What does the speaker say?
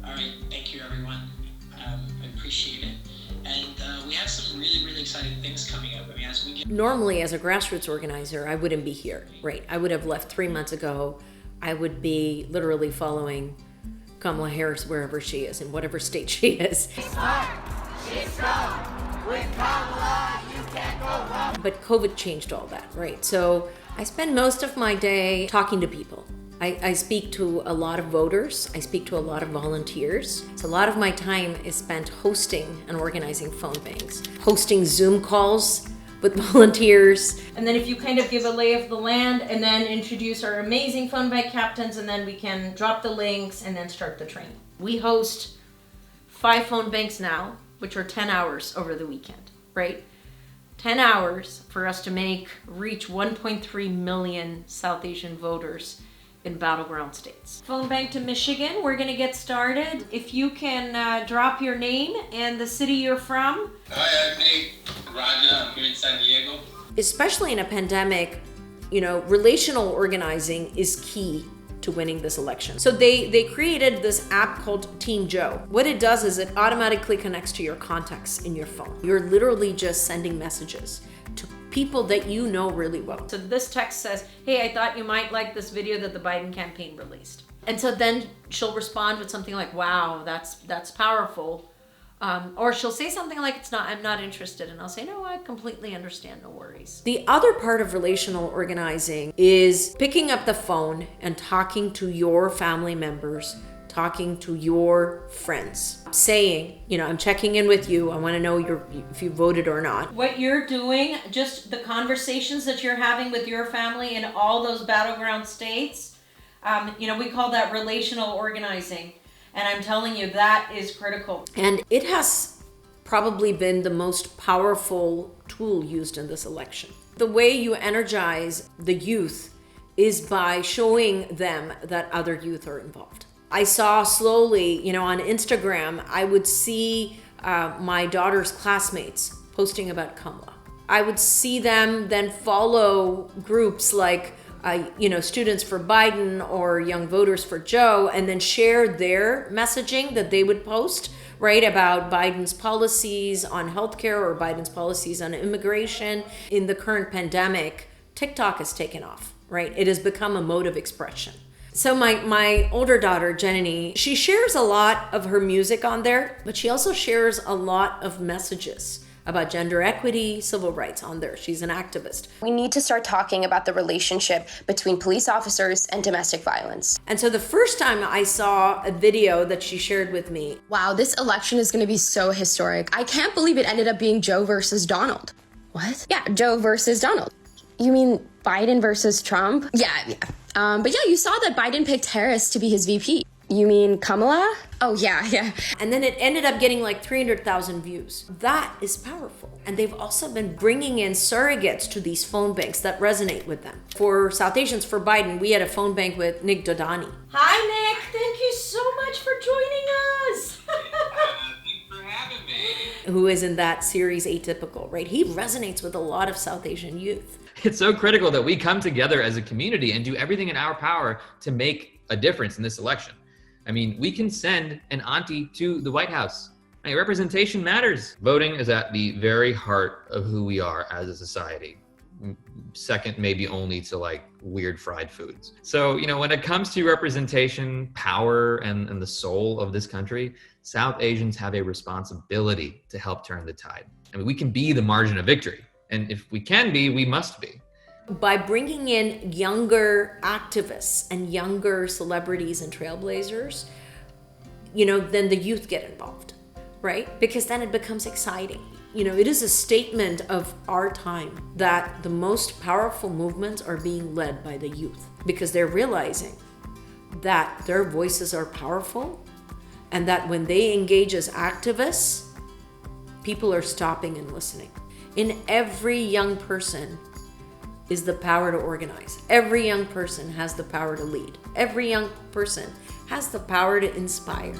All right, thank you everyone. I appreciate it. And we have some really, really exciting things coming up. I mean, as we get... Normally, as a grassroots organizer, I wouldn't be here, right? I would have left 3 months ago. I would be literally following Kamala Harris wherever she is, in whatever state she is. She's smart, she's strong. With Kamala, you can't go wrong. But COVID changed all that, right? So I spend most of my day talking to people. I speak to a lot of voters. I speak to a lot of volunteers. So a lot of my time is spent hosting and organizing phone banks, hosting Zoom calls with volunteers. And then if you kind of give a lay of the land and then introduce our amazing phone bank captains, and then we can drop the links and then start the training. We host 5 phone banks now, which are 10 hours over the weekend, right? 10 hours for us to reach 1.3 million South Asian voters in battleground states. Phone bank to Michigan, we're gonna get started. If you can drop your name and the city you're from. Hi, I'm Nate Raja. I'm here in San Diego. Especially in a pandemic, relational organizing is key to winning this election. So they created this app called Team Joe. What it does is it automatically connects to your contacts in your phone. You're literally just sending messages to people that you know really well. So this text says, hey, I thought you might like this video that the Biden campaign released. And so then she'll respond with something like, wow, that's powerful. Or she'll say something like, I'm not interested. And I'll say, no, I completely understand, no worries. The other part of relational organizing is picking up the phone and talking to your family members, talking to your friends, saying, I'm checking in with you. I want to know if you voted or not. What you're doing, just the conversations that you're having with your family in all those battleground states, we call that relational organizing. And I'm telling you, that is critical. And it has probably been the most powerful tool used in this election. The way you energize the youth is by showing them that other youth are involved. I saw slowly, on Instagram, I would see my daughter's classmates posting about Kamala. I would see them then follow groups like Students for Biden or Young Voters for Joe, and then share their messaging that they would post, right, about Biden's policies on healthcare or Biden's policies on immigration. In the current pandemic, TikTok has taken off, right? It has become a mode of expression. So my older daughter, Jenny, she shares a lot of her music on there, but she also shares a lot of messages about gender equity, civil rights on there. She's an activist. We need to start talking about the relationship between police officers and domestic violence. And so the first time I saw a video that she shared with me. Wow, this election is gonna be so historic. I can't believe it ended up being Joe versus Donald. What? Yeah, Joe versus Donald. You mean Biden versus Trump? Yeah. But yeah, you saw that Biden picked Harris to be his VP. You mean Kamala? Oh, yeah. And then it ended up getting like 300,000 views. That is powerful. And they've also been bringing in surrogates to these phone banks that resonate with them. For South Asians for Biden, we had a phone bank with Nick Dodani. Hi, Nick. Thank you so much for joining us. Thanks for having me. Who is in that series Atypical, right? He resonates with a lot of South Asian youth. It's so critical that we come together as a community and do everything in our power to make a difference in this election. I mean, we can send an auntie to the White House. I mean, representation matters. Voting is at the very heart of who we are as a society. Second, maybe only to like weird fried foods. So, when it comes to representation, power, and the soul of this country, South Asians have a responsibility to help turn the tide. I mean, we can be the margin of victory. And if we can be, we must be. By bringing in younger activists and younger celebrities and trailblazers, then the youth get involved, right? Because then it becomes exciting. It is a statement of our time that the most powerful movements are being led by the youth because they're realizing that their voices are powerful and that when they engage as activists, people are stopping and listening. In every young person is the power to organize. Every young person has the power to lead. Every young person has the power to inspire.